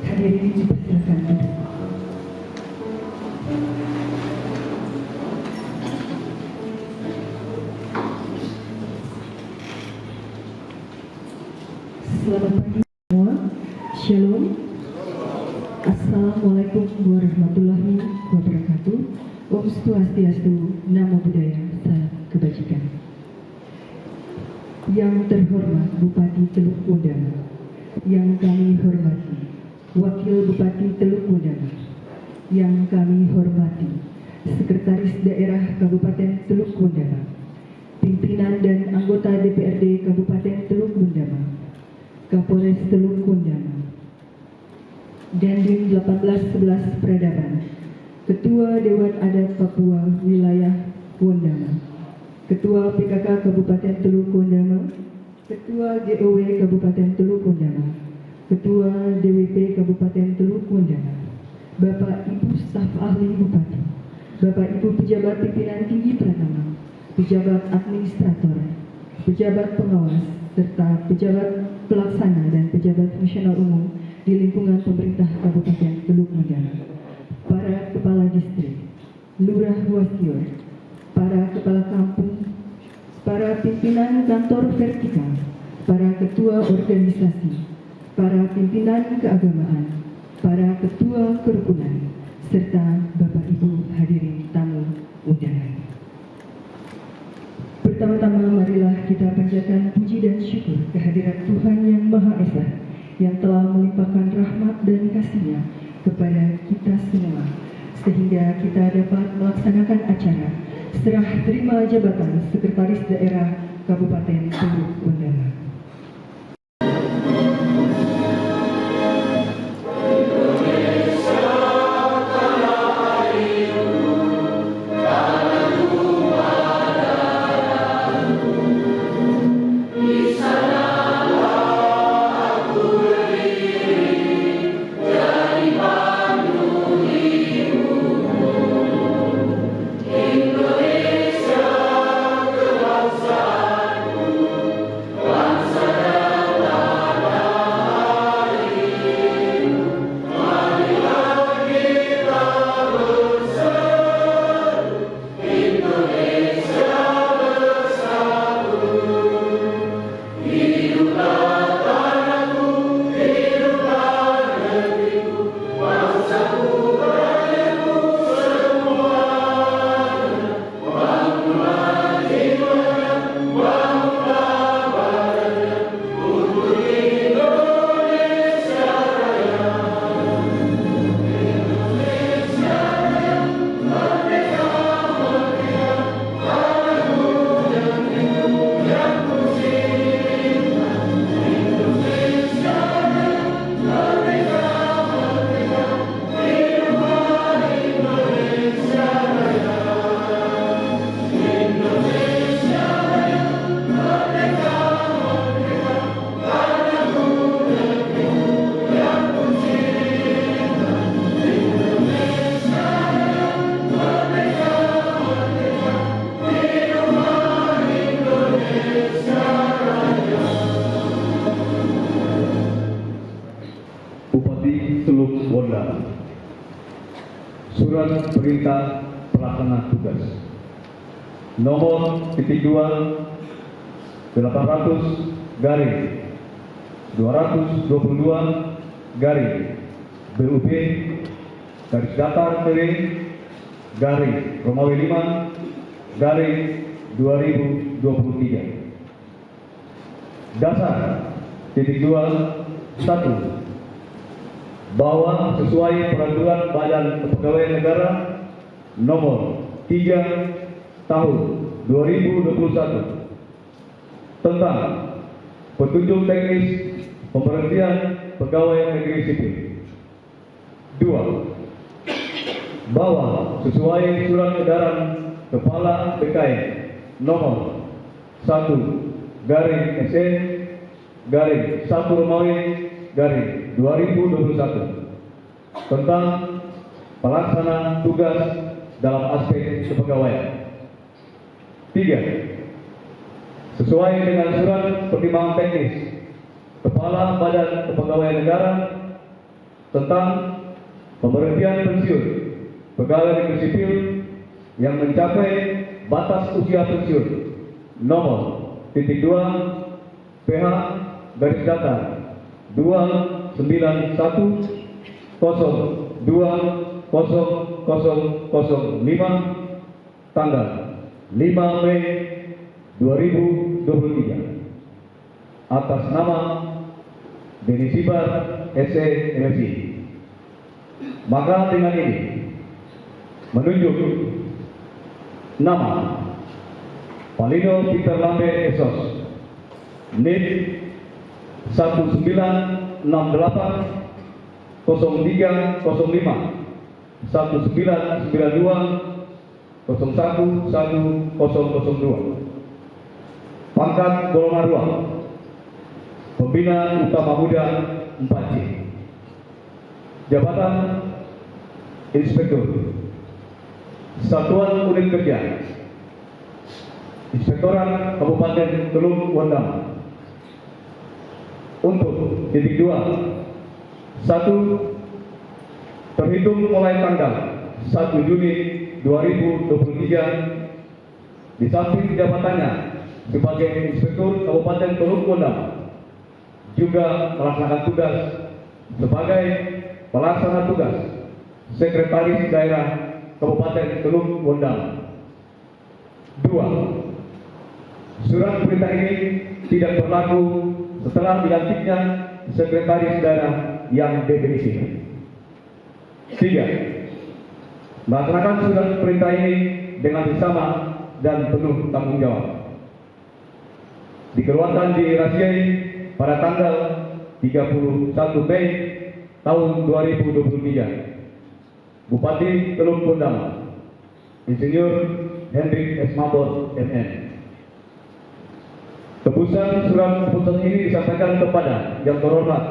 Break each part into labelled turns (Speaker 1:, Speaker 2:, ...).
Speaker 1: Hadirin dipersilakan duduk. Selamat pagi semua. Shalom. Assalamualaikum warahmatullahi wabarakatuh. Om Swastiastu, Namo Buddhaya, salam kebajikan. Yang terhormat Bupati Teluk Udara, yang kami hormati Wakil Bupati Teluk Udara, yang kami hormati Sekretaris Daerah Kabupaten Teluk Udara, pimpinan dan anggota DPRD Kabupaten Teluk Udara, Kapolres Teluk Udara, Dandim 1811 Peradaban, Ketua Dewan Adat Papua Wilayah Wondama, Ketua PKK Kabupaten Teluk Wondama, Ketua GOW Kabupaten Teluk Wondama, Ketua DWP Kabupaten Teluk Wondama, Bapak Ibu Staf Ahli Bupati, Bapak Ibu Pejabat Pimpinan Tinggi Pratama, Pejabat Administrator, Pejabat Pengawas, serta Pejabat Pelaksana dan Pejabat Fungsional Umum di lingkungan pemerintah Kabupaten Teluk Udara, para Kepala Distrik, Lurah Waskior, para Kepala Kampung, para pimpinan kantor vertikal, para ketua organisasi, para pimpinan keagamaan, para ketua kerukunan, serta Bapak Ibu hadirin tamu undangan. Pertama-tama marilah kita panjatkan puji dan syukur kehadirat Tuhan Yang Maha Esa yang telah melimpahkan rahmat dan kasih-Nya kepada kita semua, sehingga kita dapat melaksanakan acara serah terima jabatan Sekretaris Daerah Kabupaten Teluk Udara.
Speaker 2: Surat Perintah Pelaksana Tugas nomor 2 800 garing 222 garing BUP garis datar miring garing Romawi 5 garing 2023. Dasar titik 2 1 bahwa sesuai peraturan Badan Kepegawaian Negara nomor 3 tahun 2021 tentang petunjuk teknis pemberhentian pegawai negeri sipil. 2. Bahwa sesuai surat edaran Kepala BKN nomor 1 garing SN garing 1 Romawi garing 2021 tentang pelaksanaan tugas dalam aspek kepegawaian. 3. sesuai dengan surat pertimbangan teknis Kepala Badan Kepegawaian Negara tentang pemberhentian pensiun pegawai negeri sipil yang mencapai batas usia pensiun nomor titik 2 PH garis datar 291.02.0005 tanggal 5 Mei 2023 atas nama Denny Sibar SE MSI. Maka dengan ini menunjuk nama Palino Peter Lambe Esos NIP 1968 0305 1992 011002 pangkat golongan 2 Pembina Utama Muda 4C, jabatan Inspektur Satuan Unit Kerja Inspektorat Kabupaten Teluk Wondama untuk titik 2 1. Terhitung mulai tanggal 1 Juni 2023 di samping jabatannya sebagai Inspektur Kabupaten Teluk Wondama juga melaksanakan tugas sebagai pelaksana tugas Sekretaris Daerah Kabupaten Teluk Wondama. 2. Surat perintah ini tidak berlaku setelah dilantiknya Sekretaris Daerah yang definisi. 3. Melaksanakan surat perintah ini dengan bersama dan penuh tanggung jawab. Dikeluarkan di Rasiai pada tanggal 31 Mei tahun 2023. Bupati Teluk Wondama Insinyur Hendrik S. Mabor MM. Tebusan surat keputusan ini disampaikan kepada yang terhormat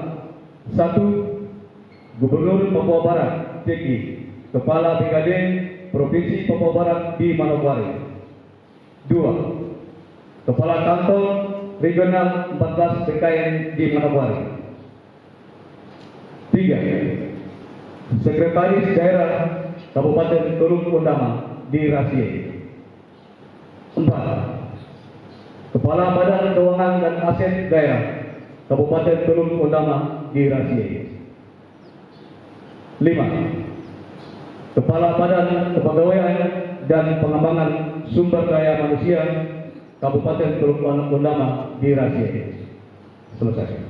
Speaker 2: 1. Gubernur Papua Barat CK, Kepala BKD Provinsi Papua Barat di Manokwari. 2. Kepala Kantor Regional 14 BKN di Manokwari. 3. Sekretaris Daerah Kabupaten Teluk Wondama di Rasiai. 4. Kepala Badan Keuangan dan Aset Daerah Kabupaten Teluk Wondama di Rasiai. 5. Kepala Badan Kepegawaian dan Pengembangan Sumber Daya Manusia Kabupaten Teluk Wondama di Rasiai. Selesai.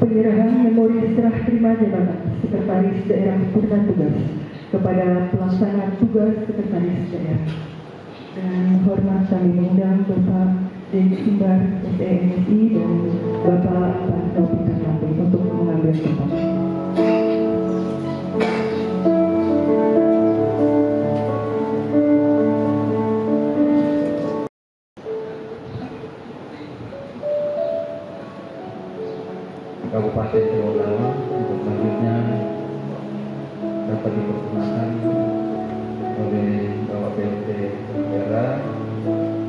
Speaker 1: Penyerahan memori serah terima jabatan Sekretaris Daerah Purna Tugas kepada pelaksana tugas Sekretaris Daerah. Dengan hormat kami mengundang Bapak Denny Sibar SEMSI dan Bapak Palino Peter Lambe untuk mengambil tempat.
Speaker 3: Kabupaten Teluk Wondama untuk selanjutnya dapat dipergunakan oleh Bapak PLT daerah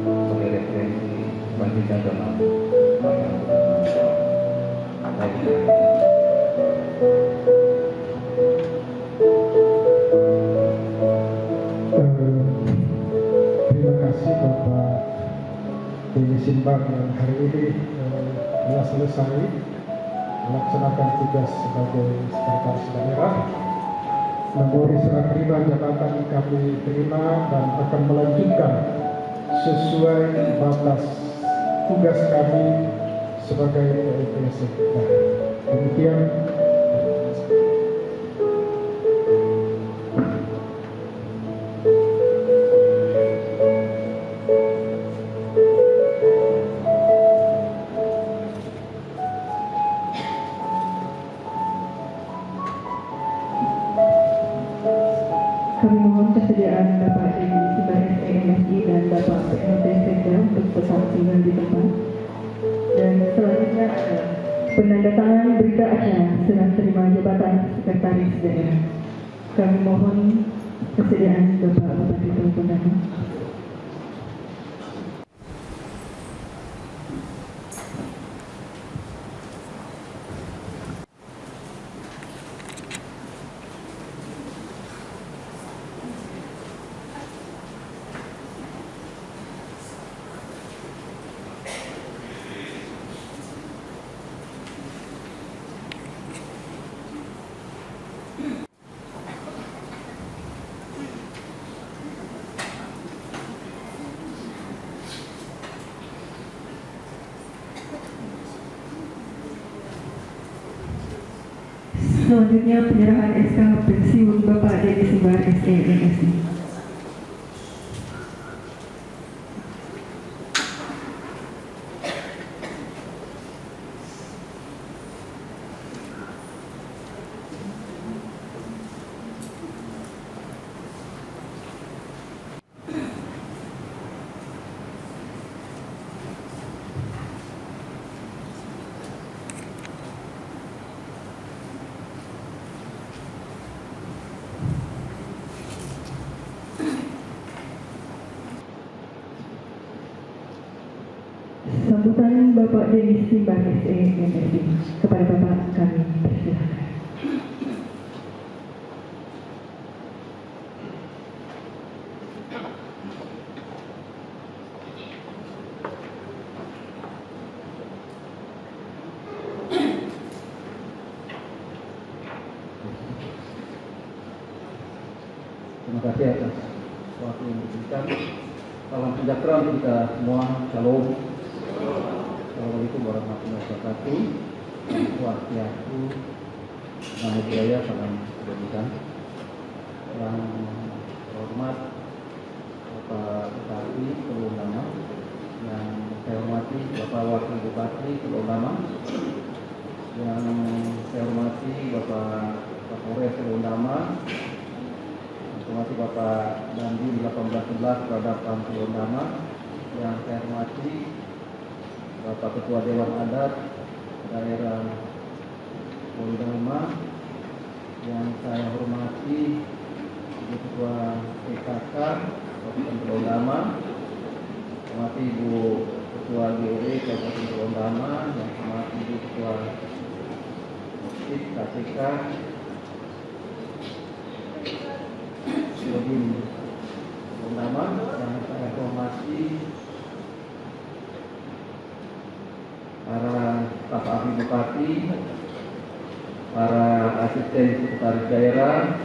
Speaker 3: sebagai referensi bagi dalam
Speaker 4: terima kasih Bapak Denny Sibar yang hari ini telah selesai melaksanakan tugas sebagai sekretaris daerah. Memori serah terima jabatan kami terima dan akan melanjutkan sesuai batas tugas kami sebagai PLT Sekda. Demikian.
Speaker 1: Kami mohon kesediaan Bapak Denny Sibar SEMSI dan Bapak PLT Sekda untuk tetap tinggal di tempat. Dan selanjutnya ada Penandatangan berita acara serah terima jabatan Sekretaris Daerah. Kami mohon kesediaan Bapak Bupati Teluk Kondama. Selanjutnya penyerahan SK pensiun Bapak Dedi Sumbar SE MSI. Sambutan Bapak Dedi Sumbar SE MSI kepada Bapak kami persilakan.
Speaker 3: Terima kasih atas waktu yang diberikan. Salam sejahtera untuk kita semua. Shalom. Assalamualaikum warahmatullahi wabarakatuh. Swastiastu, Namo Buddhaya, salam kebajikan. Yang terhormat Bapak Bupati Teluk Kondama, yang saya hormati Bapak Wakil Bupati Teluk Kondama, yang saya hormati Bapak Kapolres Teluk Kondama, yang saya hormati Bapak Dandim 1811 terhadap Teluk Kondama, yang saya hormati Bapak Ketua Dewan Adat Daerah Polidama, yang saya hormati Ibu Ketua PKK Kabupaten Teluk Kondama, hormati Ibu Ketua GOW Kabupaten Teluk Kondama, yang saya hormati Ibu Ketua KKK Sirodin Teluk Kondama, yang saya hormati para staf ahli bupati, para asisten sekretaris daerah,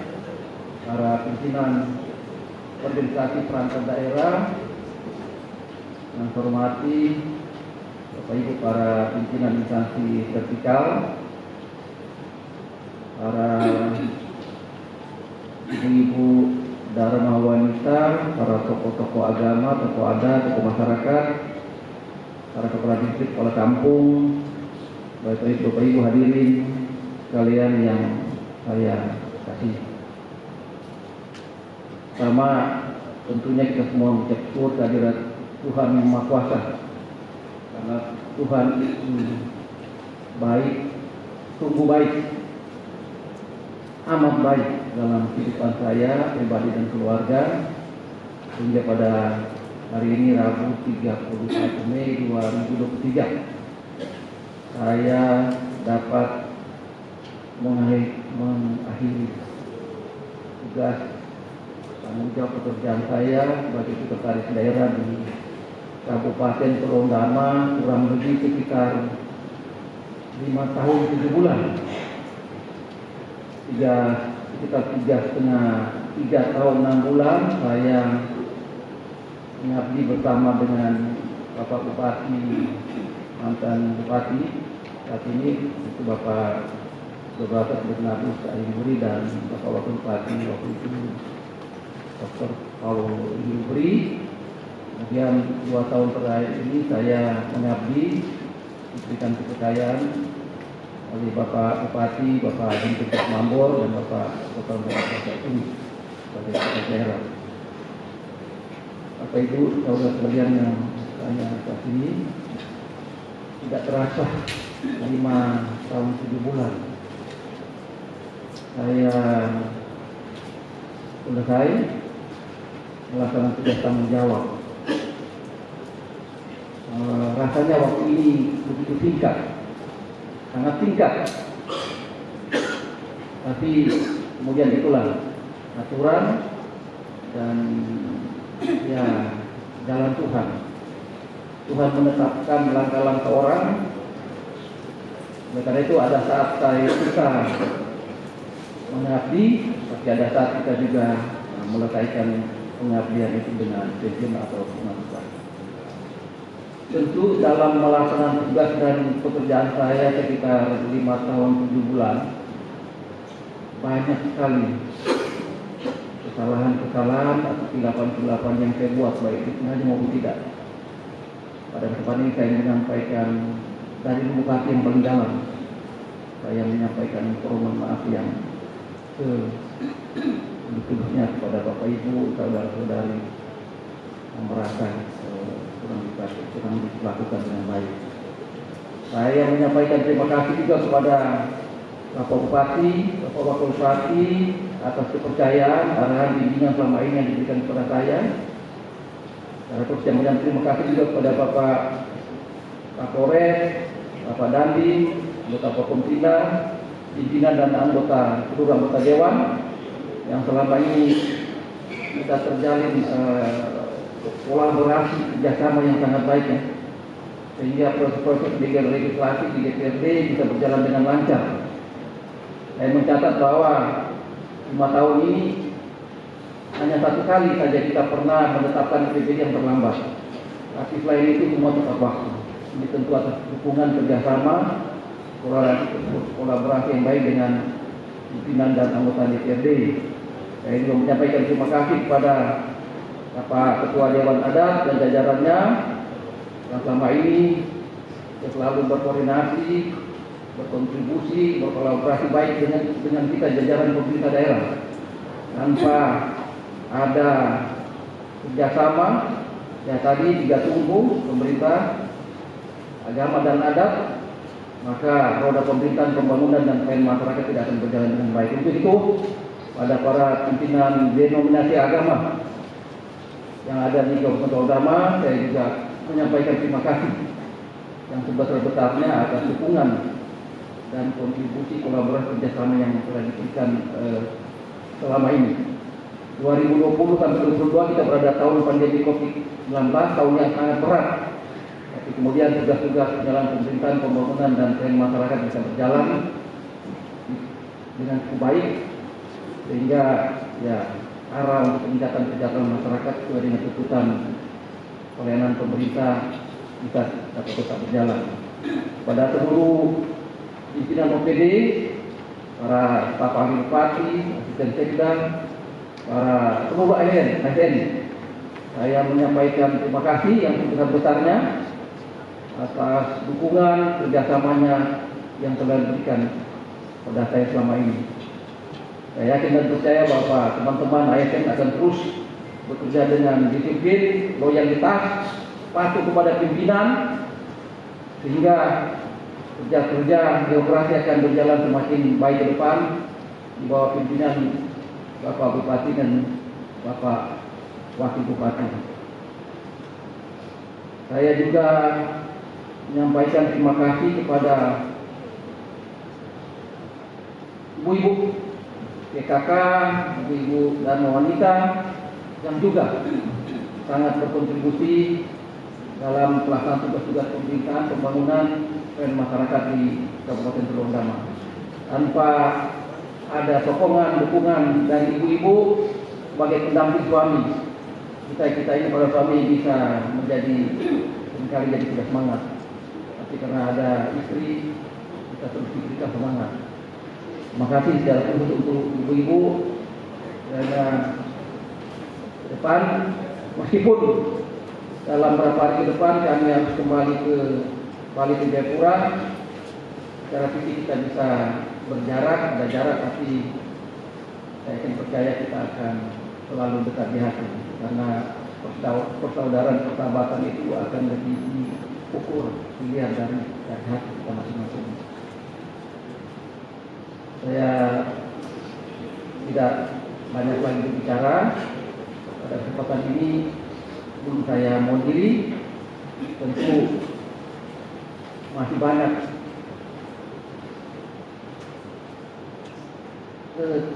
Speaker 3: para pimpinan organisasi perangkat daerah, yang saya hormati Bapak Ibu para pimpinan instansi vertikal, para ibu-ibu dharma wanita, para tokoh-tokoh agama, tokoh adat, tokoh masyarakat, para kepala distrik, kepala kampung, Bapak Ibu hadirin sekalian yang saya kasih. Pertama, tentunya kita semua mengucap syukur kehadirat Tuhan yang Maha Kuasa, karena Tuhan itu baik, sungguh baik, amat baik dalam kehidupan saya pribadi dan keluarga, hingga pada hari ini Rabu 31 Mei 2023 saya dapat mengakhiri tugas tanggung jawab pekerjaan saya sebagai sekretaris daerah di Kabupaten Teluk Kondama kurang lebih sekitar 5 tahun 7 bulan. Sekitar 3 tahun 6 bulan saya mengabdi bersama dengan Bapak Bupati, mantan Bupati saat ini itu Bapak Dr. Agus Ayubri dan Bapak Wakil Bupati waktu itu Dr. Paul Ayubri. Kemudian 2 tahun terakhir ini saya mengabdi, diberikan kepercayaan oleh Bapak Bupati, Bapak Henry Mambor dan Bapak Dr. ini sebagai sekretaris daerah. Bapak Ibu, saudara sekalian yang saya kasih, tidak terasa 5 tahun 7 bulan saya selesai melaksanakan tugas tanggung jawab. Rasanya waktu ini begitu singkat, sangat singkat. Tapi kemudian itulah aturan dan ya jalan Tuhan. Tuhan menetapkan langkah-langkah orang. Oleh karena itu ada saat kita mengabdi, tapi ada saat kita juga melekatkan pengabdian itu dengan pensiun atau pengakuan. Tentu dalam melaksanakan tugas dan pekerjaan saya sekitar 5 tahun 7 bulan, banyak sekali kesalahan-kesalahan atau kesilapan-kesilapan yang saya buat, baik itu sengaja maupun tidak. Pada kesempatan ini saya menyampaikan dari lubuk hati yang paling dalam. Saya menyampaikan permohonan maaf yang sebetulnya kepada Bapak Ibu, saudara-saudari yang merasa kurang dilakukan dengan baik. Saya menyampaikan terima kasih juga kepada Bapak Bupati, Bapak Wakil Bupati atas kepercayaan, arahan, bimbingan selama ini yang diberikan kepada saya. Terus saya menyampaikan terima kasih juga kepada Bapak Kapolres, Bapak Dandim, anggota Forkompinda, pimpinan dan seluruh anggota Dewan yang selama ini kita terjalin kolaborasi kerjasama yang sangat baik ya. Sehingga proses-proses legislasi di DPRD bisa berjalan dengan lancar. Saya mencatat bahwa 5 tahun ini hanya 1 kali saja kita pernah menetapkan PBD yang terlambat. Tapi selain itu semua tepat waktu. Ini tentu atas dukungan kerjasama, kolaborasi yang baik dengan pimpinan dan anggota DPRD. Saya juga menyampaikan terima kasih kepada Bapak Ketua Dewan Adat dan jajarannya yang selama ini selalu berkoordinasi, berkontribusi, berkolaborasi baik dengan kita jajaran pemerintah daerah. Tanpa ada kerjasama, ya tadi 3 tunggu pemerintah, agama dan adat, maka roda pemerintahan, pembangunan dan pelayanan masyarakat tidak akan berjalan dengan baik. Untuk itu, pada para pimpinan denominasi agama yang ada di Kabupaten Oldama, saya juga menyampaikan terima kasih yang sebesar-besarnya atas dukungan dan kontribusi kolaborasi kerjasama yang telah diberikan selama ini. 2020 sampai 2022 kita berada tahun pandemi COVID-19, tahun yang sangat berat. Tapi kemudian tugas-tugas penyelenggaraan pemerintahan, pembangunan dan pelayanan masyarakat bisa berjalan dengan cukup baik, sehingga ya arah untuk peningkatan kesejahteraan masyarakat sesuai dengan tuntutan pelayanan pemerintah bisa dapat tetap berjalan. Pada seluruh pimpinan OPD, para staf ahli bupati, asisten sekda, para seluruh ASN, saya menyampaikan terima kasih yang sebesar-besarnya atas dukungan kerjasamanya yang telah diberikan pada saya selama ini. Saya yakin dan percaya bahwa teman-teman ASN akan terus bekerja dengan disiplin, loyalitas, patuh kepada pimpinan, sehingga kerja-kerja birokrasi akan berjalan semakin baik ke depan di bawah pimpinan Bapak Bupati dan Bapak Wakil Bupati. Saya juga menyampaikan terima kasih kepada ibu-ibu PKK, ibu-ibu dan wanita yang juga sangat berkontribusi dalam pelaksanaan tugas-tugas pemerintahan, pembangunan dan masyarakat di Kabupaten Teluk Dama. Tanpa ada sokongan, dukungan dari ibu-ibu sebagai pendamping suami, kita ini para suami bisa menjadi seringkali jadi tidak semangat. Tapi karena ada istri, kita terus diberikan semangat. Terima kasih secara khusus untuk ibu-ibu dan ke depan, meskipun dalam beberapa hari ke depan kami harus kembali ke Jayapura, secara fisik kita bisa berjarak, ada jarak, tapi saya yakin percaya kita akan selalu dekat di hati, karena persaudaraan, persahabatan itu akan lebih ukur pilihan dari hati kita masing-masing. Saya tidak banyak lagi berbicara. Pada kesempatan ini sebelum saya mengakhiri, tentu masih banyak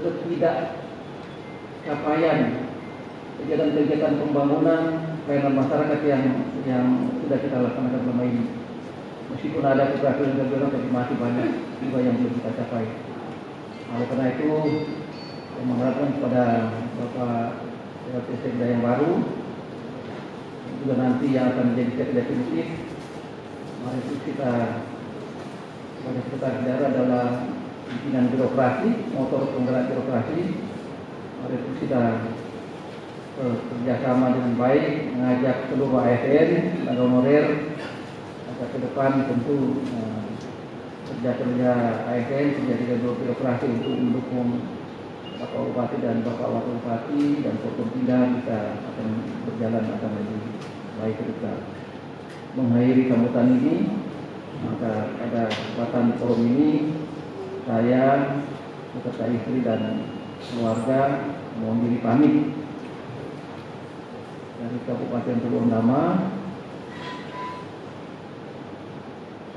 Speaker 3: ketidakcapaian kegiatan-kegiatan pembangunan pelayanan masyarakat yang sudah kita laksanakan selama ini. Meskipun ada keberhasilan, tapi masih banyak juga yang belum kita capai. Oleh karena itu, saya mengharapkan kepada Bapak PLT Sekda yang baru, juga nanti yang akan menjadi Sekda definitif, mari kita sebagai sekretaris daerah adalah pimpinan birokrasi, motor penggerak birokrasi. Mari kita kerjasama dengan baik, mengajak seluruh ASN, tenaga honorer, agar ke depan tentu kerja-kerja ASN, kerja-kerja birokrasi untuk mendukung Bapak Bupati dan Bapak Wakil Bupati dan Forkompinda bisa akan berjalan akan lebih baik ke depan. Mengakhiri sambutan ini, maka pada kesempatan forum ini saya beserta istri dan keluarga mohon diri pamit dari Kabupaten Teluk Ondama.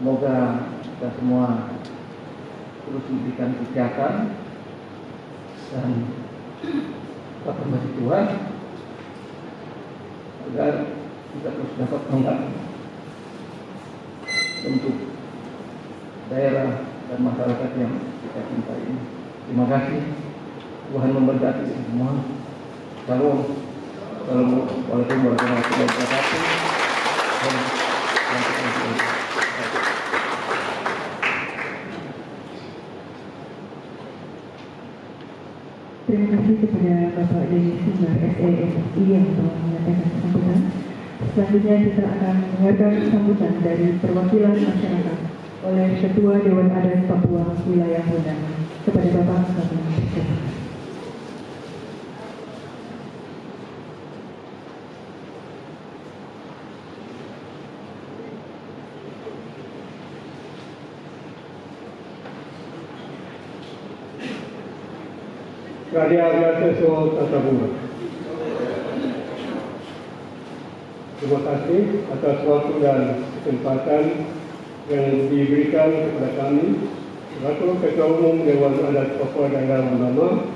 Speaker 3: Semoga kita semua terus diberikan kesehatan dan rahmat Tuhan agar kita terus dapat menganggap untuk daerah dan masyarakat yang kita cintai ini. Terima kasih. Tuhan memberkati semua. Shalom. Assalamualaikum warahmatullahi wabarakatuh.
Speaker 1: Terima kasih kepada Bapak Denis Simbar SEMSI yang telah menyampaikan sambutan. Selanjutnya kita akan mendengarkan sambutan dari perwakilan masyarakat oleh Ketua Dewan Adat Papua Wilayah Ondama. Kepada Bapak kami persilakan.
Speaker 5: Radia Biasa Tasabura. Terima kasih atas waktu dan kesempatan yang diberikan kepada kami selaku Ketua Umum Dewan Adat Papua Daerah Ondama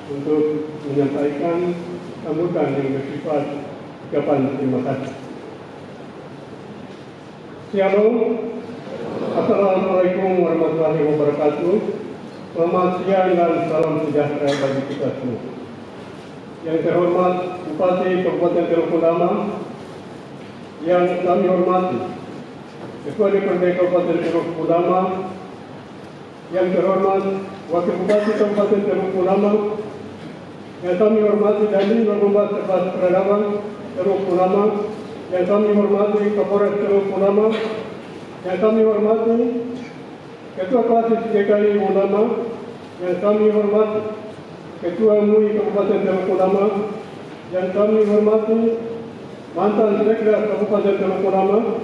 Speaker 5: untuk menyampaikan sambutan yang bersifat ucapan terima kasih. Shalom. Assalamualaikum warahmatullahi wabarakatuh. Selamat siang dan salam sejahtera bagi kita semua. Yang terhormat Bupati Kabupaten Teluk Ondama, yang kami hormati Ketua DPRD Kabupaten Teluk Ondama, yang terhormat Wakil Bupati Kabupaten Teluk Ondama, yang kami hormati Dandim Lomba Serta Peradaban Teluk Ondama, yang kami hormati Kapolres Teluk Ondama, yang kami hormati Ketua Klasis DKI Ondama, yang kami hormati Ketua MUI Kabupaten Teluk Ondama, yang kami hormati mantan Sekda Kabupaten Teluk Ondama,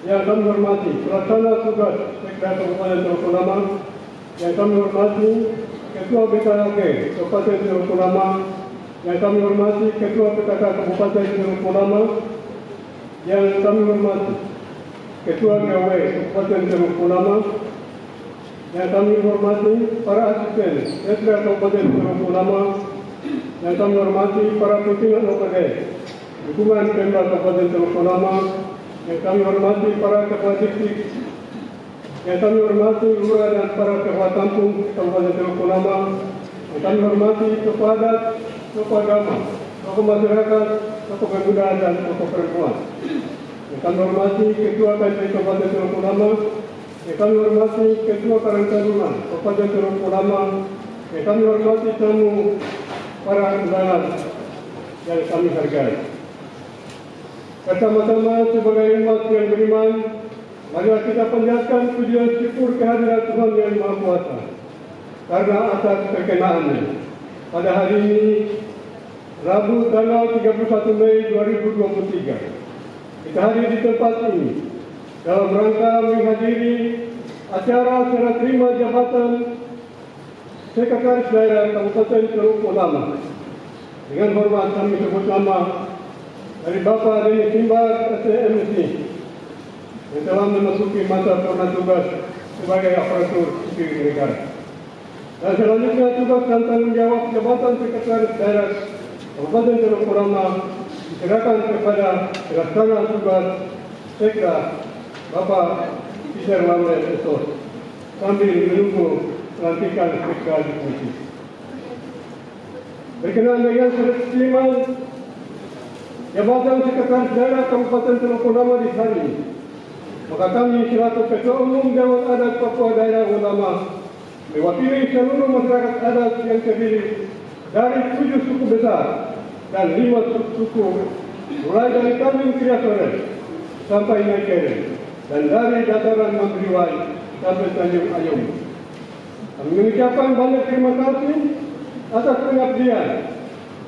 Speaker 5: yang kami hormati Pelaksana Tugas Sekda Kabupaten Teluk Ondama, yang kami hormati Ketua BKLG Kabupaten Teluk Ondama, yang kami hormati Ketua PKK Kabupaten Teluk Ondama, yang kami hormati Ketua GW Kabupaten Teluk Ondama, yang kami hormati para asisten Sekda Kabupaten Teluk Ondama, yang kami hormati para pimpinan OPD dukungan Pemda Kabupaten Teluk Ondama, yang kami hormati para kepala distrik, yang kami hormati lurah dan para kepala kampung Kabupaten Teluk Ondama, yang kami hormati tokoh adat, tokoh agama, tokoh masyarakat, tokoh pemuda dan tokoh perempuan, yang kami hormati Ketua KJ Kabupaten Teluk Ondama, yang kami hormati Ketua Karang Taruna Kabupaten Teluk Ondama, yang kami hormati tamu para undangan yang kami hargai. Bersama-sama sebagai umat yang beriman, mari kita panjatkan puji dan syukur kehadirat Tuhan yang Maha Kuasa karena atas perkenaannya. Pada hari ini, Rabu tanggal 31 Mei 2023, kita hadir di tempat ini dalam rangka menghadiri acara serah terima jabatan Sekretaris Daerah Kabupaten Teluk Ulama. Dengan hormat kami sebut nama dari Bapak Denny Simbak, SMC, yang telah memasuki masa purna tugas sebagai aparatur sipil negara. Dan selanjutnya tugas dan tanggung jawab jabatan Sekretaris Daerah Kabupaten Teluk Ulama diserahkan kepada pelaksana tugas Sekda Bapak Isher Lamre Esot sambil menunggu pelantikan Sekda definisi. Berkenaan dengan terima jabatan Sekretaris Daerah Kabupaten Teluk Ulama di hari ini, maka kami selaku Ketua Umum Dewan Adat Papua Daerah Ulama mewakili seluruh masyarakat adat yang terdiri dari 7 suku besar dan 5 suku, mulai dari Kambing Kriasore sampai Naikere dan dari dataran Mandriwai sampai Tanjung Ayung. Kami mengucapkan banyak terima kasih atas pengabdian,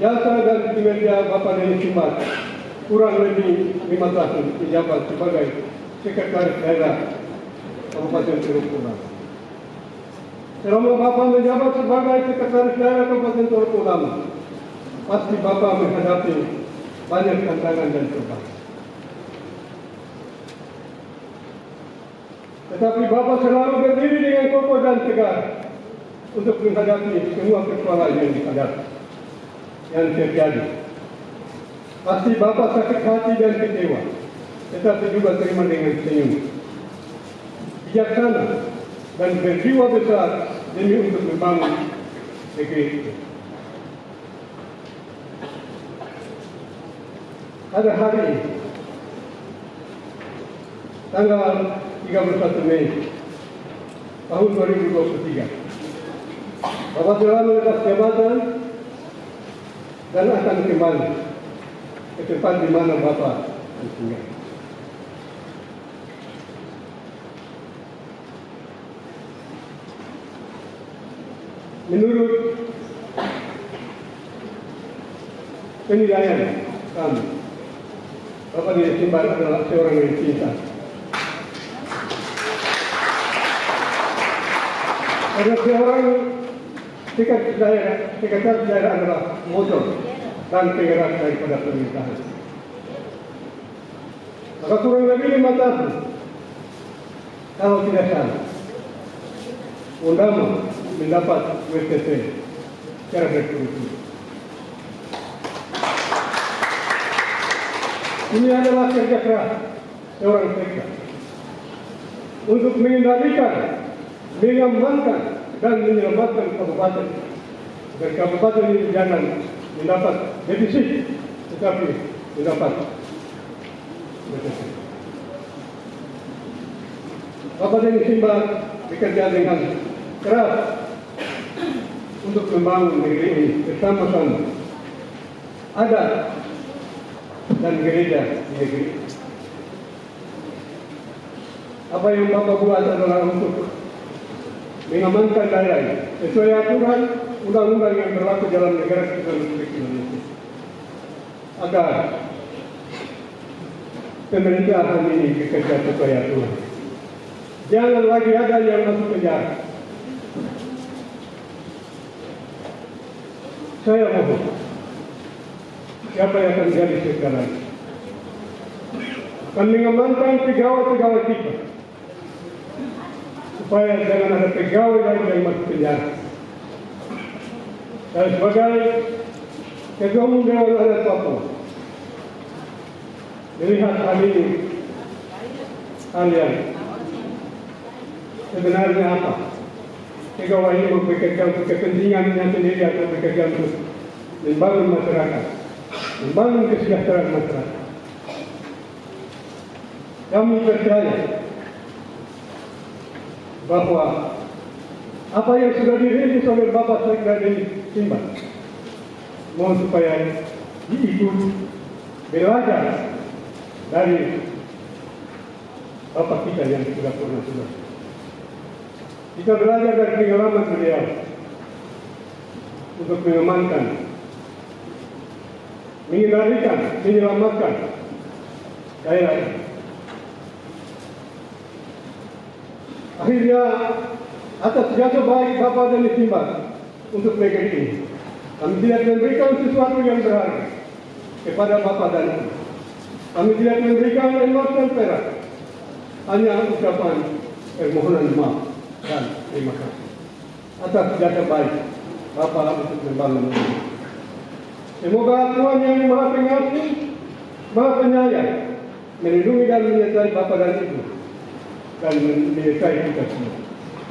Speaker 5: jasa dan kinerja Bapak Denny Simbak kurang lebih 5 tahun menjabat sebagai Sekretaris Daerah Kabupaten Teluk Ulama. Selama Bapak menjabat sebagai Sekretaris Daerah Kabupaten Teluk Ulama, pasti Bapak menghadapi banyak tantangan dan cobaan. Tetapi Bapak selalu berdiri dengan kokoh dan tegar untuk menghadapi semua persoalan yang dihadapi, yang terjadi. Pasti Bapak sakit hati dan kecewa, tetapi juga terima dengan senyum. Bijaksana dan berjiwa besar demi untuk membangun negeri itu. Pada hari ini, tanggal 31 Mei tahun 2023, Bapak telah melepas jabatan dan akan kembali ke tempat di mana Bapak tinggal. Menurut penilaian kami, Bapak Denny Simbak adalah seorang yang cinta. Ada seorang sekretaris daerah adalah motor dan penggerak daripada pemerintahan. Maka kurang lebih 5 tahun, kalau tidak salah, Undama mendapat WTT secara berturut-turut. Ini adalah kerja keras seorang sekda untuk mengendalikan, mengamankan dan menyelamatkan kabupaten. Dan kabupaten ini jangan mendapat defisit, tetapi mendapat defisit. Bapak Denny Simbak bekerja dengan keras untuk membangun negeri ini bersama-sama, adat dan gereja di negeri. Apa yang Bapak buat adalah untuk mengamankan daerah ini sesuai aturan undang-undang yang berlaku dalam negara Kesatuan Republik Indonesia, agar pemerintahan ini bekerja sesuai aturan. Jangan lagi ada yang masuk penjara. Saya mohon, siapa yang akan jadi sekarang akan mengamankan pegawai-pegawai kita, supaya jangan ada pegawai lagi yang masuk penjara. Dan sebagai Ketua Umum Dewan Adat Papua, melihat hal ini, kalian sebenarnya apa? Pegawai ini bekerja untuk kepentingannya sendiri atau bekerja untuk membangun masyarakat, membangun kesejahteraan masyarakat. Kami percaya bahwa apa yang sudah dirintis oleh Bapak Sekda Denny Simbak, mohon supaya diikut belajar dari Bapak kita yang sudah pernah tugas. Kita belajar dari pengalaman beliau untuk mengamankan, mengendalikan, menyelamatkan daerah ini. Akhirnya, atas jasa baik Bapak dan Istimbang untuk negeri ini, kami tidak memberikan sesuatu yang berharga kepada Bapak dan Ibu. Kami tidak memberikan emas dan perak, hanya ucapan permohonan maaf dan terima kasih atas jasa baik Bapak untuk membangun negeri. Semoga Tuhan yang Maha Pengasih, Maha Penyayang, melindungi dan menyertai Bapak dan Ibu dan menyertai kita semua.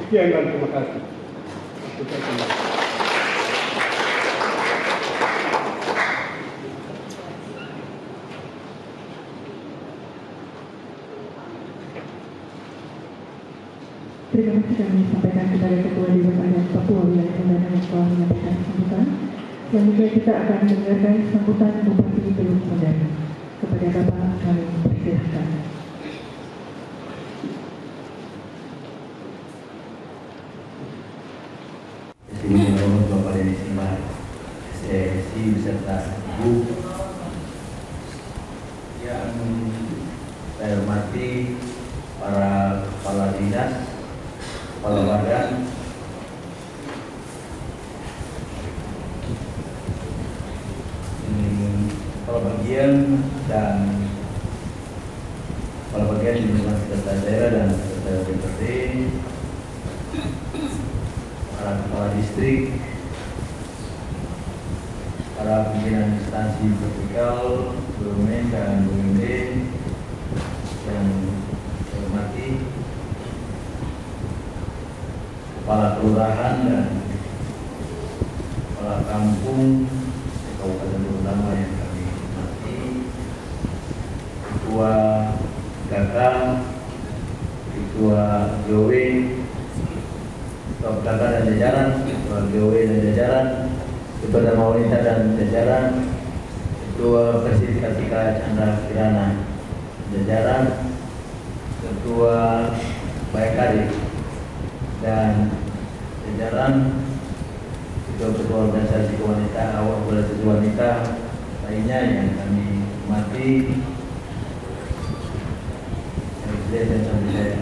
Speaker 5: Sekian dan terima kasih.
Speaker 1: Terima kasih kami sampaikan kepada Ketua Dewan Adat Papua Wilayah Tondama yang telah menyampaikan sambutan. Selanjutnya kita akan mendengarkan sambutan Bupati Teluk Tondama. Kepada Bapak kami persilahkan.
Speaker 6: Menurut Bapak Deni Simbang, SDSI beserta Ibu yang saya hormati para kepala dinas, kepala badan, kepala bagian dan kepala bagian di lingkungan sekretaris daerah dan sekretaris DPRD, para kepala distrik, para pimpinan instansi vertikal, BUMN dan BUMD yang saya hormati, kepala kelurahan dan kepala kampung Kabupaten Tondama yang kami hormati, ketua Kakak, ketua JOW, ketua Kakak dan jajaran, ketua JOW dan jajaran, ketua Dharma Wanita dan jajaran, ketua Presiden Kartika Chandra Kirana jajaran, ketua Bayangkari dan jajaran, ketua organisasi kewanita, awal organisasi wanita lainnya yang kami hormati, dan sampai saya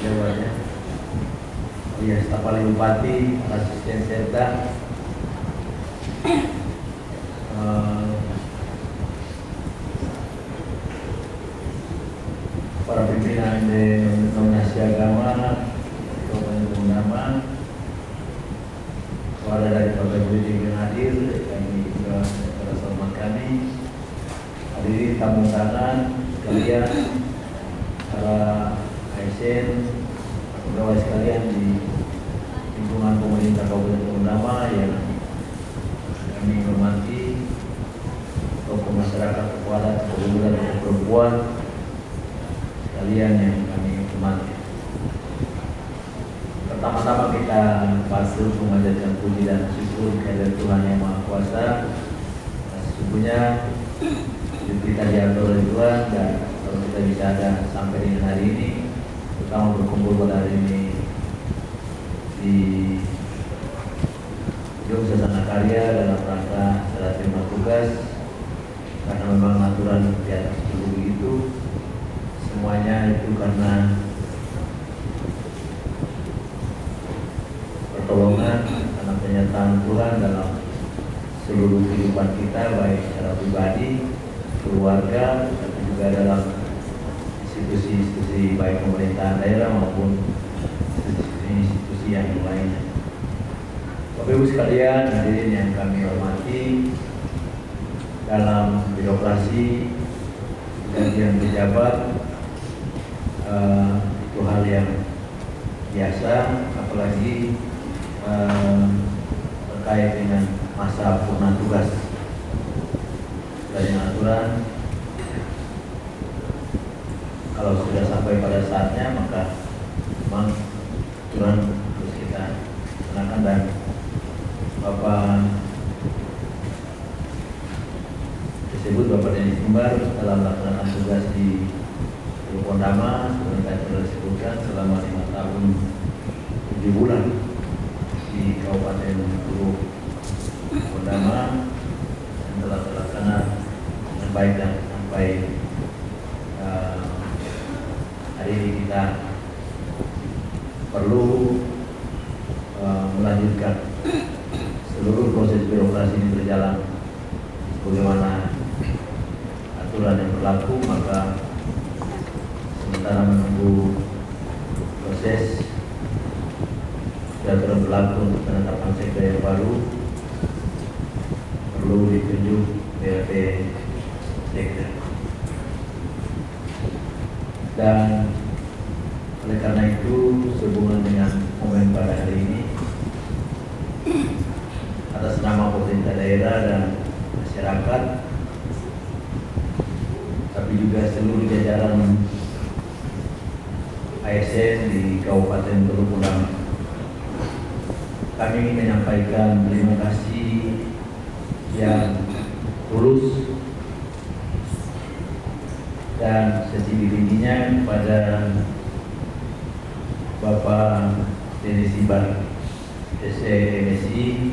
Speaker 6: jawabnya, staf ahli bupati, asisten serta para pimpinan denominasi agama Kabupaten Tondama, kepada dari Bapak Ibu yang hadir, kami juga pada hormat kami, hadirin tamu undangan sekalian, para ASN, pegawai sekalian di lingkungan pemerintah Kabupaten Tondama yang kami hormati, tokoh masyarakat, kekuatan, pemuda dan perempuan sekalian yang kami hormati. Pertama-tama kita pasti memanjatkan puji dan syukur kehadirat Tuhan Yang Maha Kuasa. Sesungguhnya hidup kita diatur oleh Tuhan, dan kalau kita bisa ada sampai dengan hari ini, terutama berkumpul pada hari ini di Gedung Sasana Karya dalam rangka serah terima tugas, karena memang aturan di atas dulu begitu, semuanya itu karena pertolongan, karena penyertaan Tuhan dalam seluruh kehidupan kita, baik secara pribadi, keluarga, tapi juga dalam institusi-institusi baik pemerintahan daerah maupun institusi yang lainnya. Bapak Ibu sekalian, hadirin yang kami hormati, dalam birokrasi gantian pejabat itu hal yang biasa, apalagi terkait dengan masa purna tugas dari aturan. Kalau sudah sampai pada saatnya, maka memang aturan harus kita kenakan, dan Bapak disebut Bapak Deni Simbang dalam melaksanakan tugas di Teluk Tondama, seperti sudah disebutkan, selama 5 tahun 7 bulan di Kabupaten Teluk Tondama, dan telah terlaksana dengan baik dan sampai hari ini kita perlu melanjutkan seluruh proses birokrasi ini berjalan bagaimana aturan yang berlaku, maka sementara menunggu proses peraturan berlaku untuk penetapan sekda yang baru, perlu ditunjuk BLT sekda. Dan oleh karena itu, sehubungan dengan momen pada hari ini, atas nama pemerintah daerah dan masyarakat, tapi juga seluruh jajaran ASN di Kabupaten Teluk Udama, kami ingin menyampaikan terima kasih yang tulus dan setinggi-tingginya kepada Bapak Denny Simbar, SE-MSI,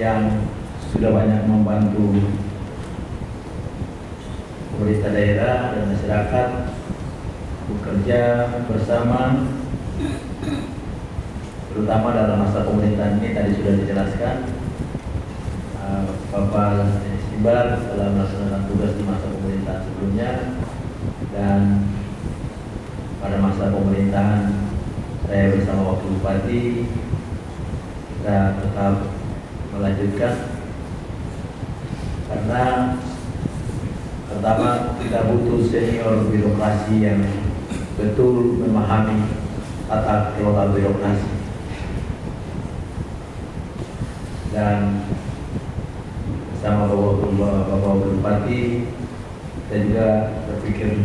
Speaker 6: yang sudah banyak membantu pemerintah daerah dan masyarakat bekerja bersama, terutama dalam masa pemerintahan ini. Tadi sudah dijelaskan, Bapak Denny Simbar telah melaksanakan tugas di masa pemerintahan sebelumnya, dan pada masa pemerintahan saya bersama Wakil Bupati kita tetap melanjutkan, karena pertama kita butuh senior birokrasi yang betul memahami tata kelola birokrasi, dan bersama Bapak Wakil Bupati kita juga berpikir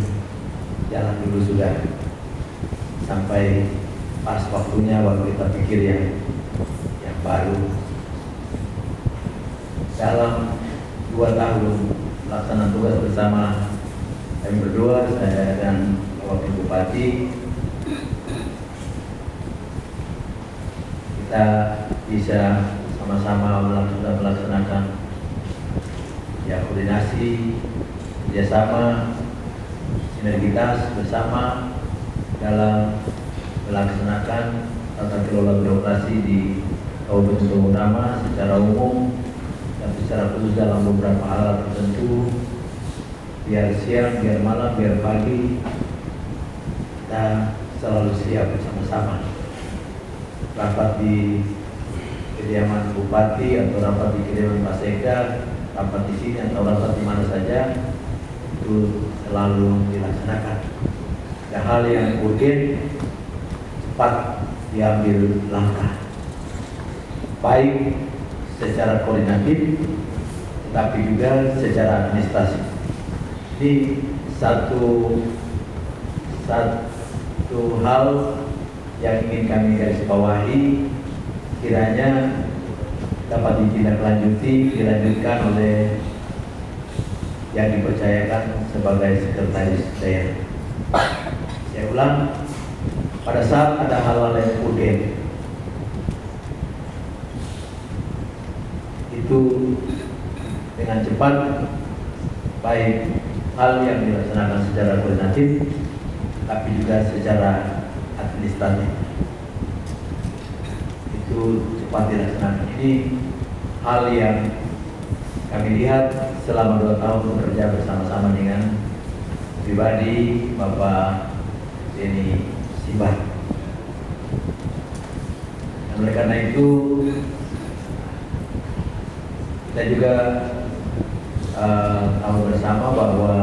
Speaker 6: jalan dulu sudah sampai pas waktunya baru kita pikir yang baru. Dalam 2 tahun pelaksanaan tugas bersama kami berdua, saya dan Wakil Bupati, kita bisa sama-sama melaksanakan koordinasi, kerjasama, sinergitas bersama dalam melaksanakan tata kelola birokrasi di Kabupaten Teluk Udama secara umum, dan secara khusus dalam beberapa hal tertentu. Biar siang, biar malam, biar pagi, kita selalu siap bersama-sama. Rapat di kediaman Bupati atau rapat di kediaman Pak Sekda, rapat di sini atau rapat di mana saja, itu selalu dilaksanakan. Ada hal yang urgen, cepat diambil langkah, baik secara koordinatif tetapi juga secara administrasi. Ini satu hal yang ingin kami garis bawahi, kiranya dapat ditindaklanjuti, dilanjutkan oleh yang dipercayakan sebagai sekretaris daerah. Saya ulang, pada saat ada hal-hal yang urgen, itu dengan cepat, baik hal yang dilaksanakan secara koordinatif tapi juga secara administratif, itu cepat dilaksanakan. Ini hal yang kami lihat selama 2 tahun bekerja bersama-sama dengan pribadi Bapak Denny Simbar. Dan oleh karena itu kita juga tahu bersama bahwa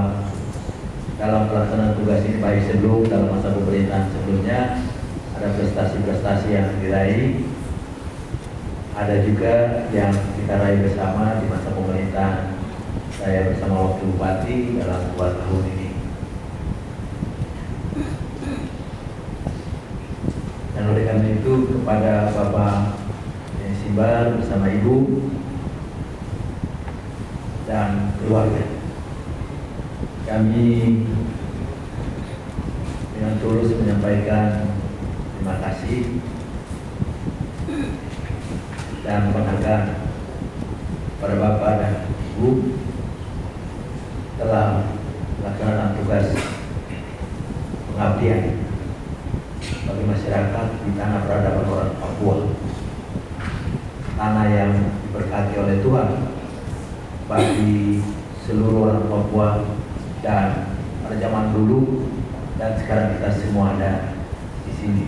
Speaker 6: dalam pelaksanaan tugas ini, baik sebelum dalam masa pemerintahan sebelumnya, ada prestasi-prestasi yang diraih, ada juga yang kita raih bersama di masa pemerintahan saya bersama Wakil Bupati dalam 2 tahun ini. Dan oleh karena itu, kepada Bapak Denny Simbar bersama Ibu dan keluarga, kami dengan tulus menyampaikan terima kasih dan penghargaan pada Bapak dan Ibu telah melaksanakan tugas pengabdian pada bagi masyarakat di tanah peradaban orang Papua. Tanah yang diberkati oleh Tuhan bagi seluruh orang Papua dan pada zaman dulu dan sekarang kita semua ada di sini.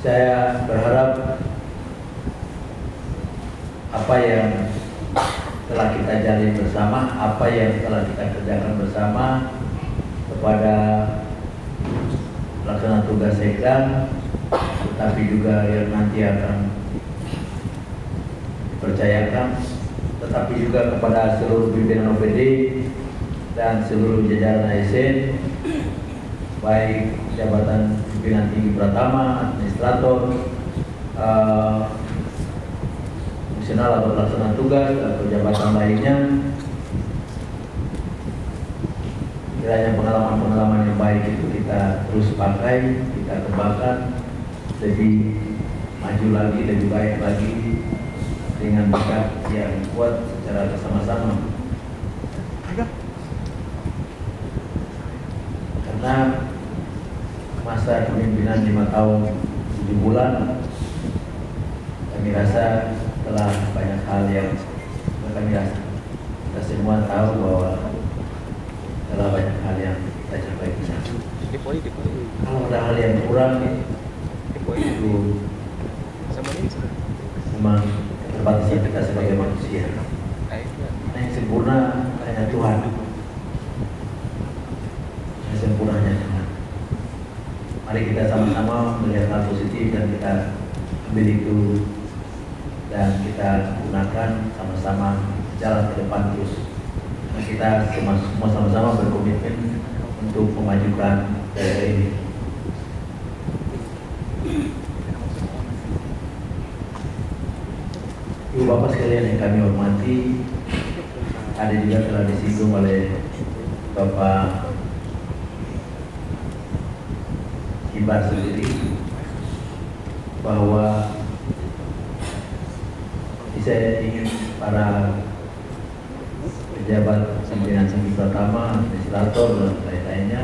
Speaker 6: Saya berharap apa yang telah kita jalin bersama, apa yang telah kita kerjakan bersama kepada pelaksana tugas Sekda, tetapi juga yang nanti akan dipercayakan, tetapi juga kepada seluruh pimpinan OPD dan seluruh jajaran ASN, baik jabatan pimpinan tinggi Pratama, administrator, fungsional atau pelaksana tugas atau jabatan lainnya. Kiranya pengalaman-pengalaman yang baik itu kita terus pakai, kita kembangkan lebih maju lagi, lebih baik lagi dengan sikap yang kuat secara bersama-sama. Karena masa kepemimpinan 5 tahun 7 bulan, kami rasa telah banyak hal yang kami rasa kita semua tahu bahwa telah banyak hal yang kita capai di sana. Kalau ada hal yang kurang itu memang keterbatasan kita sebagai manusia. Yang sempurna hanya Tuhan. Yang sempurna hanya Tuhan. Mari kita sama-sama melihat hal positif dan kita ambil itu dan kita gunakan sama-sama jalan ke depan terus. Nah, kita semua sama-sama berkomitmen untuk memajukan daerah ini. Ibu Bapak sekalian yang kami hormati, ada juga telah disinggung oleh Bapak Kibar sendiri bahwa saya ingin para pejabat pimpinan tinggi Pratama, administrator dan lain-lainnya,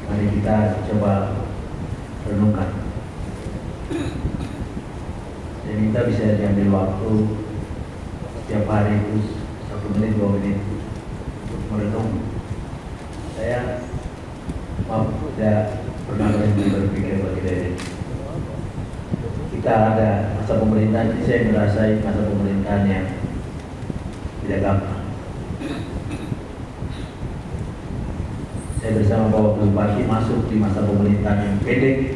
Speaker 6: mari kita coba renungkan. Saya minta bisa diambil waktu setiap hari itu 1 menit 2 menit untuk merenung. Saya tidak pernah berpikir bagaimana kita ada masa pemerintahan ini. Saya merasai masa pemerintahan yang tidak gampang. Saya bersama Bapak Bupati masuk di masa pemerintahan yang pendek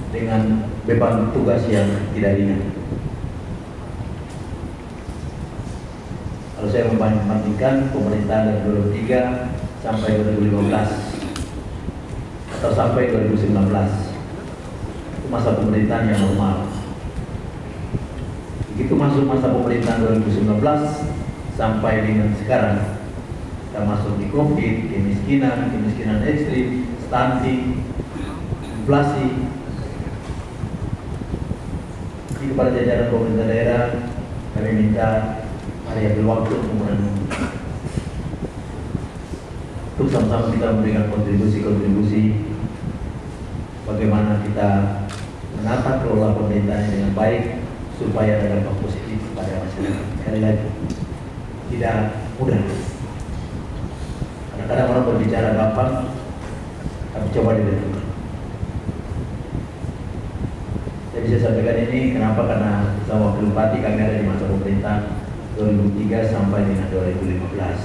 Speaker 6: dengan beban tugas yang tidak ringan. Kalau saya membandingkan pemerintahan dari 2003 sampai 2015 atau sampai 2019, itu masa pemerintahan yang normal. Begitu masuk masa pemerintahan 2019 sampai dengan sekarang, kita masuk di COVID, kemiskinan ekstrim, stunting, inflasi. Jadi kepada jajaran pemerintah daerah, kami minta mari ambil waktu untuk merenung. Untuk sama-sama kita memberikan kontribusi bagaimana kita menata kelola pemerintahan dengan baik supaya ada dampak positif pada masyarakat. Sekali lagi, tidak mudah. Kadang-kadang orang berbicara gampang, tapi coba direnungkan. Saya bisa sampaikan ini kenapa? Karena sama Wakil Bupati kami ada di masa pemerintahan 2003 sampai dengan 2015.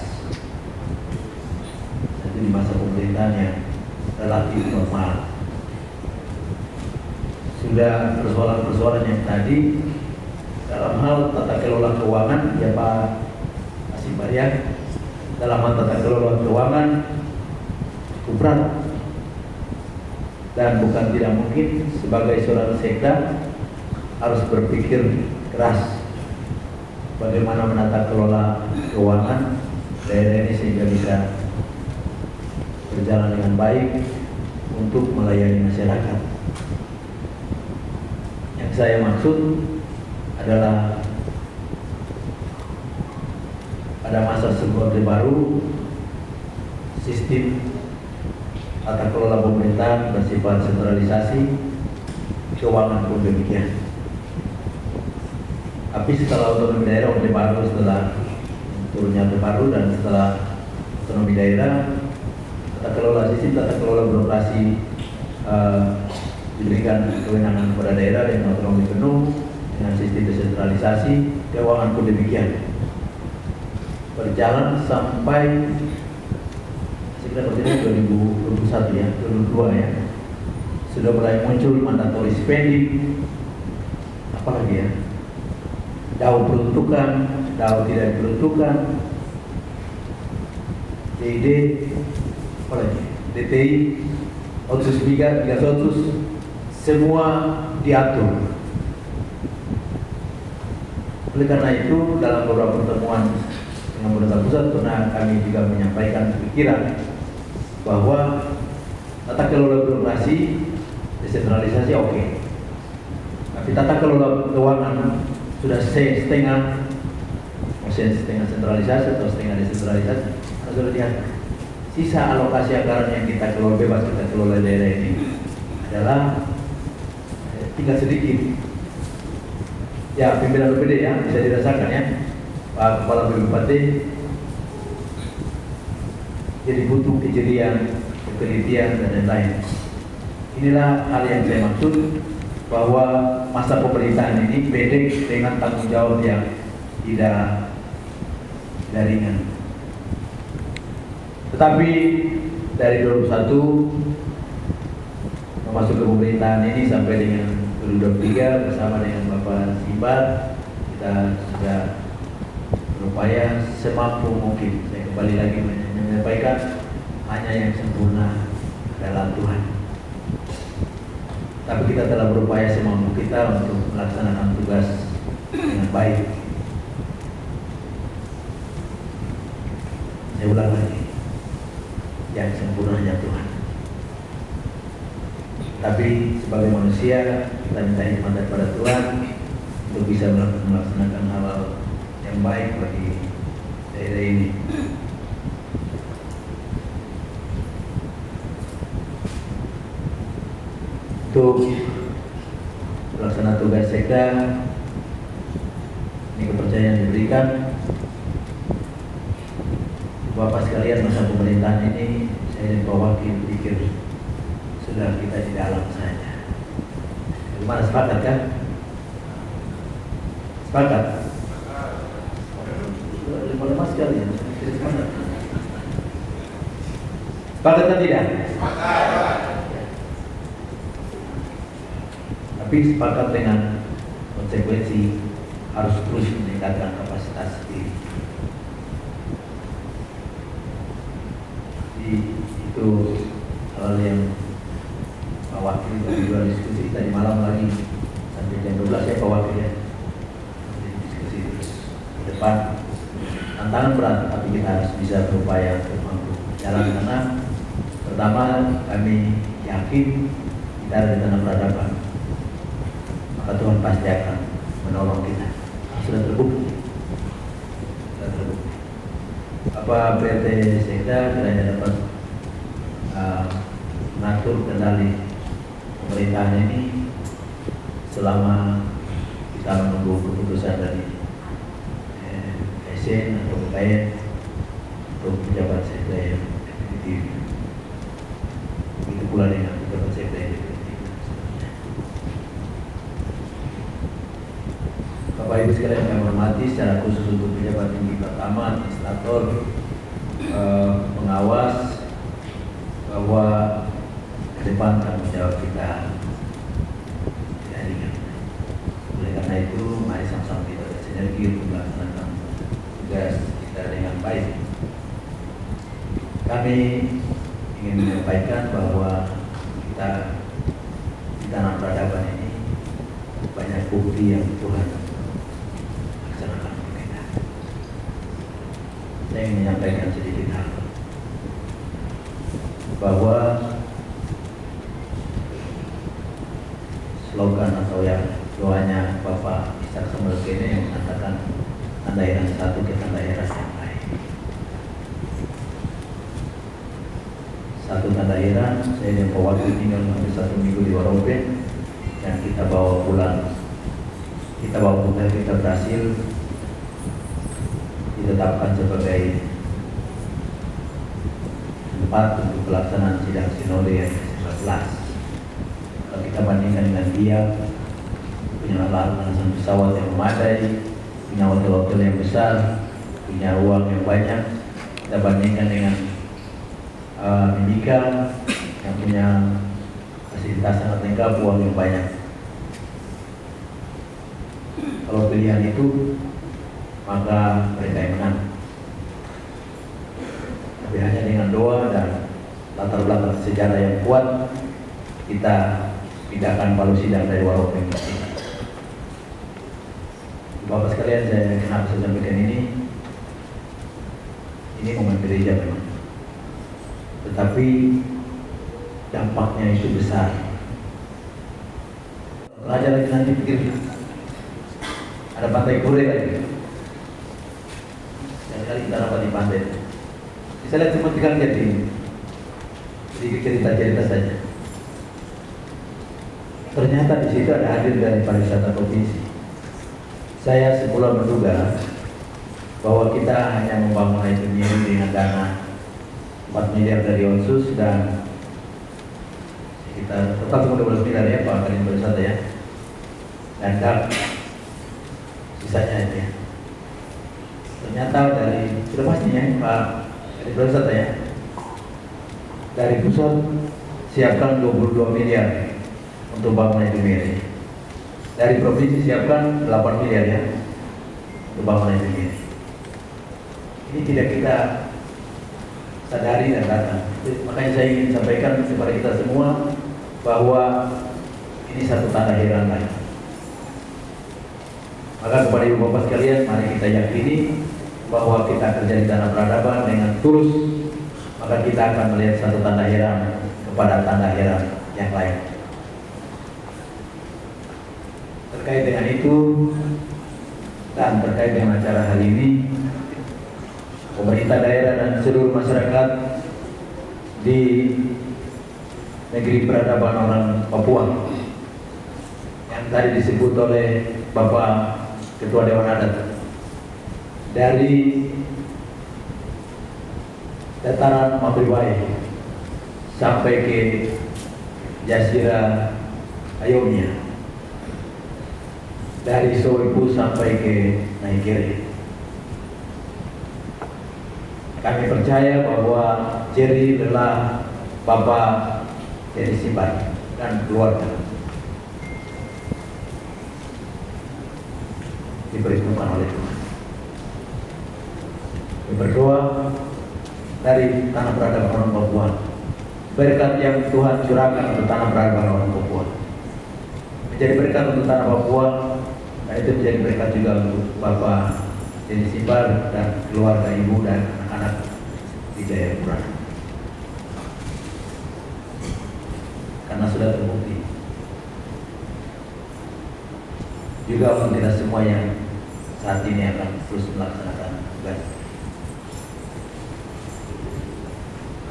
Speaker 6: Itu di masa pemerintahan yang relatif normal. Sudah persoalan-persoalan yang tadi dalam hal tata kelola keuangan, ya Pak Asim Baryan, dalam hal tata kelola keuangan cukup berat. Dan bukan tidak mungkin sebagai seorang sekda harus berpikir keras bagaimana menata kelola keuangan daerah ini sehingga bisa berjalan dengan baik untuk melayani masyarakat. Yang saya maksud adalah pada masa Orde Baru, sistem tata kelola pemerintahan bersifat sentralisasi, keuangan pun demikian. Tapi setelah otonomi daerah Orde Baru, setelah turunnya Orde Baru dan setelah otonomi daerah, sistem tata kelola birokrasi diberikan kewenangan kepada daerah dengan otonomi penuh, dengan sistem desentralisasi, keuangan pun demikian. Berjalan sampai sekitar tahun 2021 ya, 2022 ya, sudah mulai muncul mandatory spending, apalagi ya, DAO peruntukan, DAO tidak diperuntukkan, DID, apalagi DTI, otsus tiga otsus, semua diatur. Oleh karena itu, dalam beberapa pertemuan dengan pemerintah pusat pernah kami juga menyampaikan pikiran bahwa tata kelola birokrasi desentralisasi oke. Tapi tata kelola keuangan sudah setengah sentralisasi atau setengah desentralisasi, harus sudah lihat sisa alokasi anggaran yang kita kelola bebas, kita kelola daerah ini adalah tinggal sedikit. Ya, pimpinan BPD ya, bisa dirasakan ya, Pak Kepala BPD jadi butuh kejelian, ketelitian dan lain-lain. Inilah hal yang saya maksud, bahwa masa pemerintahan ini pendek dengan tanggung jawab yang tidak ringan. Tetapi dari 2021 masuk ke pemerintahan ini sampai dengan 2023 bersama dengan Bapak Simbar, kita sudah berupaya semampu mungkin. Saya kembali lagi menyampaikan, hanya yang sempurna adalah Tuhan. Tapi kita telah berupaya semampu kita untuk melaksanakan tugas dengan baik. Saya ulang lagi, yang sempurna hanya Tuhan. Tapi sebagai manusia kita minta hikmat daripada Tuhan untuk bisa melaksanakan hal yang baik bagi daerah ini. Untuk pelaksana tugas sekda, ini kepercayaan diberikan. Bapak sekalian, masa pemerintahan ini saya dan Pak Wakil pikir sudah kita di dalam saja. Gimana, sepakat kan? Sepakat? Lemah sekali ya. Sepakat kan tidak? Sepakat. Tapi sepakat dengan konsekuensi harus terus meningkatkan kapasitas diri. Jadi itu hal yang Pak Wakil juga diskusi tadi malam lagi sampai jam 12 ya Pak Wakil ya. Diskusi terus ke depan. Tantangan berat, tapi kita harus bisa berupaya untuk mampu jalan, karena pertama kami yakin kita ada di tanah peradaban, maka Tuhan pasti akan menolong kita. Sudah terbukti. Apa PT Sekda kiranya dapat mengatur kendali pemerintahan ini selama kita menunggu keputusan dari SN atau BKN untuk pejabat Sekda yang definitif. Begitu pula dengan pejabat Sekda yang definitif. Bapak Ibu sekalian yang hormati, secara khusus untuk pejabat tinggi pertama, administrator, pengawas, bahwa ke depan tanggung jawab kita tidak ringan. Oleh karena itu, mari sama-sama kita bersinergi untuk melaksanakan tugas kita dengan baik. Kami ingin menyampaikan bahwa kita di tanah peradaban ini banyak bukti yang Tuhan laksanakan untuk kita. Saya ingin menyampaikan sedikit hal bahwa slogan atau yang doanya Bapak Ishak Samuel-Kene yang mengatakan daerah satu kita daerah yang lain. Satu tanda heran. Saya dan perwakilan tinggal hampir 1 minggu di Warope yang kita bawa pulang. Kita bawa pulang, kita berhasil ditetapkan sebagai tempat untuk pelaksanaan sidang sinode yang ke-19. Kalau kita bandingkan dengan dia, punya landasan pesawat yang memadai, punya hotel-hotel yang besar, punya ruang yang banyak, kita bandingkan dengan Mimika yang punya fasilitas sangat lengkap, uang yang banyak. Kalau pilihan itu, maka mereka yang menang. Tapi hanya dengan doa dan latar belakang sejarah yang kuat, kita pindahkan Palu Sidang dari Warope ke sini. Bapak sekalian, saya kenapa saya sampaikan ini momen gereja memang, tetapi dampaknya itu besar. Raja lagi nanti pikir ada pantai Kure lagi. Kali kita dapat di pantai. Saya lihat cuma 3 lihat ini. Sedikit cerita-cerita saja. Ternyata di situ ada hadir dari pariwisata provinsi. Saya semula menduga bahwa kita hanya membangun itu dengan dana 4 miliar dari Onsus dan sekitar total 12 miliar ya Pak Kadin Pariwisata ya. Dan sisanya itu ya. Ternyata dari sudah pastinya Pak Kadin Pariwisata ya. Dari pusat siapkan 22 miliar untuk bangunan itu ini. Dari provinsi siapkan 8 miliar ya untuk bangunan itu ini. Ini tidak kita sadari dan datang. Makanya saya ingin sampaikan kepada kita semua bahwa ini satu tanda heran lagi. Maka kepada ibu bapak sekalian, mari kita yakini bahwa kita kerja di tanah peradaban dengan tulus, maka kita akan melihat satu tanda heran kepada tanda heran yang lain. Terkait dengan itu dan terkait dengan acara hari ini, pemerintah daerah dan seluruh masyarakat di negeri peradaban orang Papua yang tadi disebut oleh Bapak Ketua Dewan Adat, dari dataran Mabriwai sampai ke Jazirah Ayomia, dari Soipu sampai ke Naikiri. Kami percaya bahwa Jerry adalah Bapak Jerry Simbar dan keluarga diperhitungkan oleh Tuhan. Kami berdoa dari tanah peradaban orang Papua, berkat yang Tuhan curahkan untuk tanah peradaban orang Papua menjadi berkat untuk tanah Papua, dan itu menjadi berkat juga untuk Bapak Jerry Simbar dan keluarga ibu dan anak di Jayapura. Karena sudah terbukti juga untuk kita semua yang saat ini akan terus melaksanakan tugas.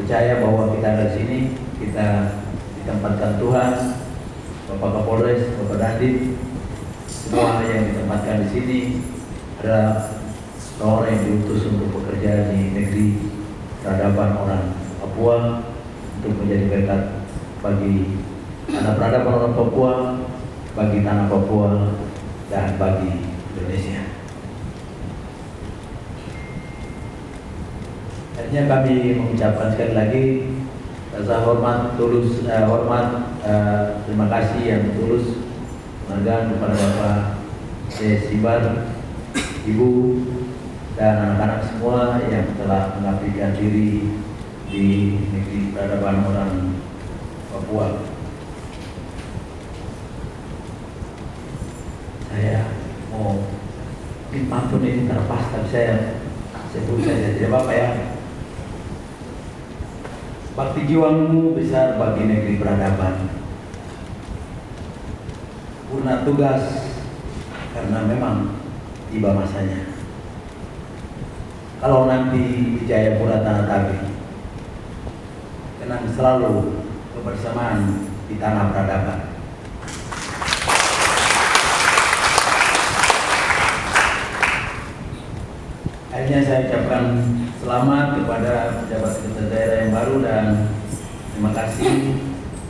Speaker 6: Percaya bahwa kita ada di sini, kita ditempatkan Tuhan, Bapak Kapolres, Bapak Dandim, semua yang ditempatkan di sini adalah orang yang diutus untuk bekerja di negeri peradaban orang Papua untuk menjadi berkat bagi tanah peradaban orang Papua, bagi tanah Papua, dan bagi Indonesia. Akhirnya kami mengucapkan sekali lagi rasa hormat tulus, terima kasih yang tulus menghargai kepada Bapak Simbar, Ibu, dan anak-anak semua yang telah mengabdikan diri di negeri peradaban orang Papua. Saya mau pantun ini terlepas, tapi saya sebut saja tidak apa-apa ya. Bakti jiwamu besar bagi negeri peradaban, purna tugas karena memang tiba masanya. Kalau nanti di Jayapura Tanah Tabing, senang selalu kebersamaan di tanah peradaban. Akhirnya saya ucapkan selamat kepada pejabat sekretariat daerah yang baru dan terima kasih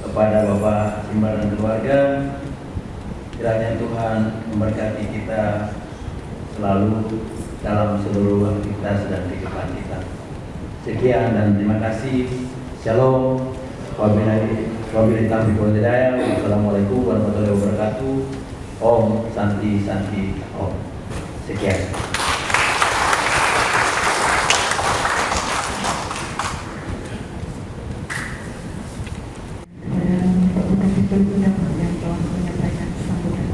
Speaker 6: kepada Bapak Simbar dan keluarga. Kiranya Tuhan memberkati kita selalu dalam seluruh aktivitas dan kehidupan kita. Sekian dan terima kasih. Shalom. Wabillahi taufiq wal hidayah. Wassalamualaikum warahmatullahi wabarakatuh. Om Santi Santi Om. Sekian.
Speaker 1: Yang telah menyampaikan sambutan.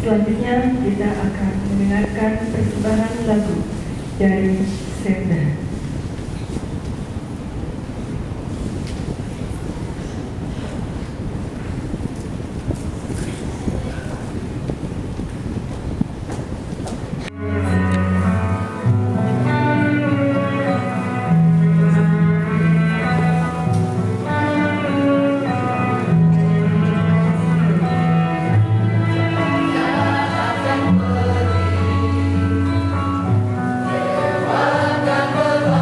Speaker 1: Selanjutnya kita akan mendengarkan persembahan lagu dari Serda.
Speaker 7: Dewakan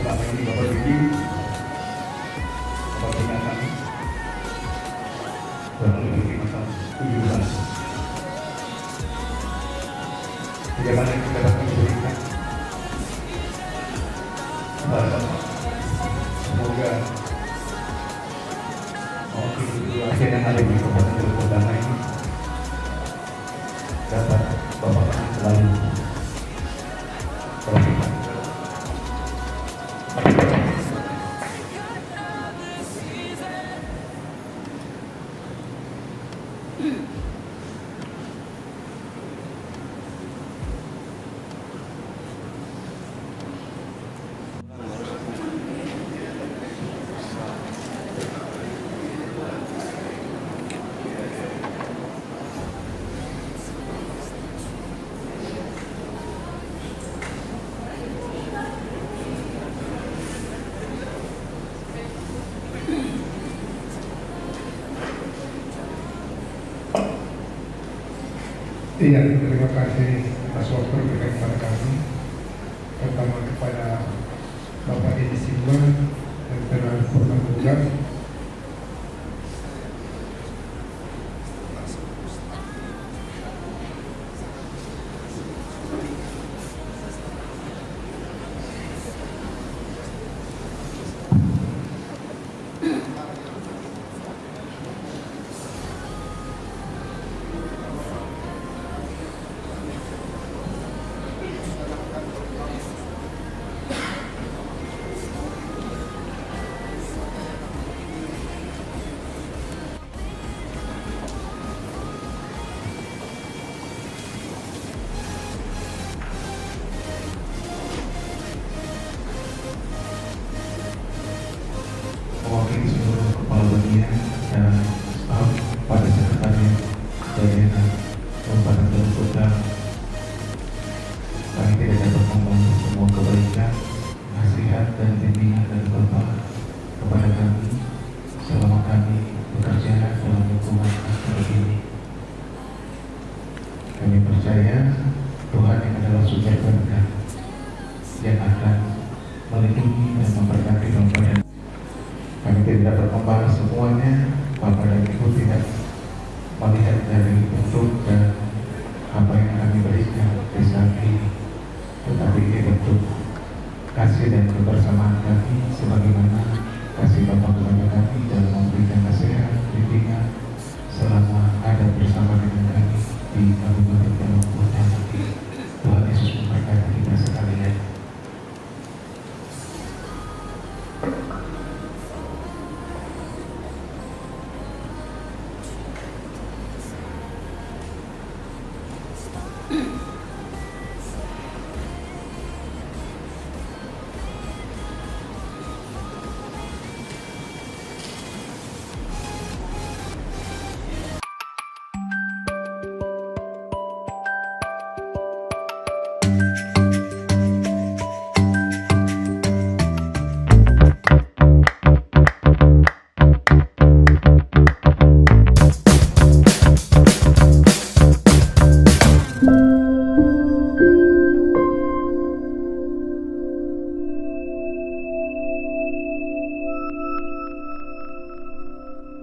Speaker 2: Selama ini Bapak Yudi, Bapak Peringatan,
Speaker 7: kurang lebih 17. Bagaimana kita dapat memberikan semoga akhir yang ada di Kabupaten Teluk Perdana ini dapat Bapak selalu perhatikan.
Speaker 4: Iya, terima kasih atas waktu yang diberikan kepada kami, terutama kepada Bapak Edi Simba yang telah bertanggung.
Speaker 7: Mewakili seluruh kepala bagian dan staf pada sekretariat daerah Kabupaten Teluk Perdana, kami tidak dapat membantu semua kebaikan, nasihat dan bimbingan dari Bapak kepada kami selama kami bekerja dalam lingkungan seperti ini. Kami percaya Tuhan yang adalah sumber berkah yang akan melindungi dan memberkati Bapak dan kami tidak dapat membahas semuanya. Bapak dan Ibu tidak melihat dari bentuk dan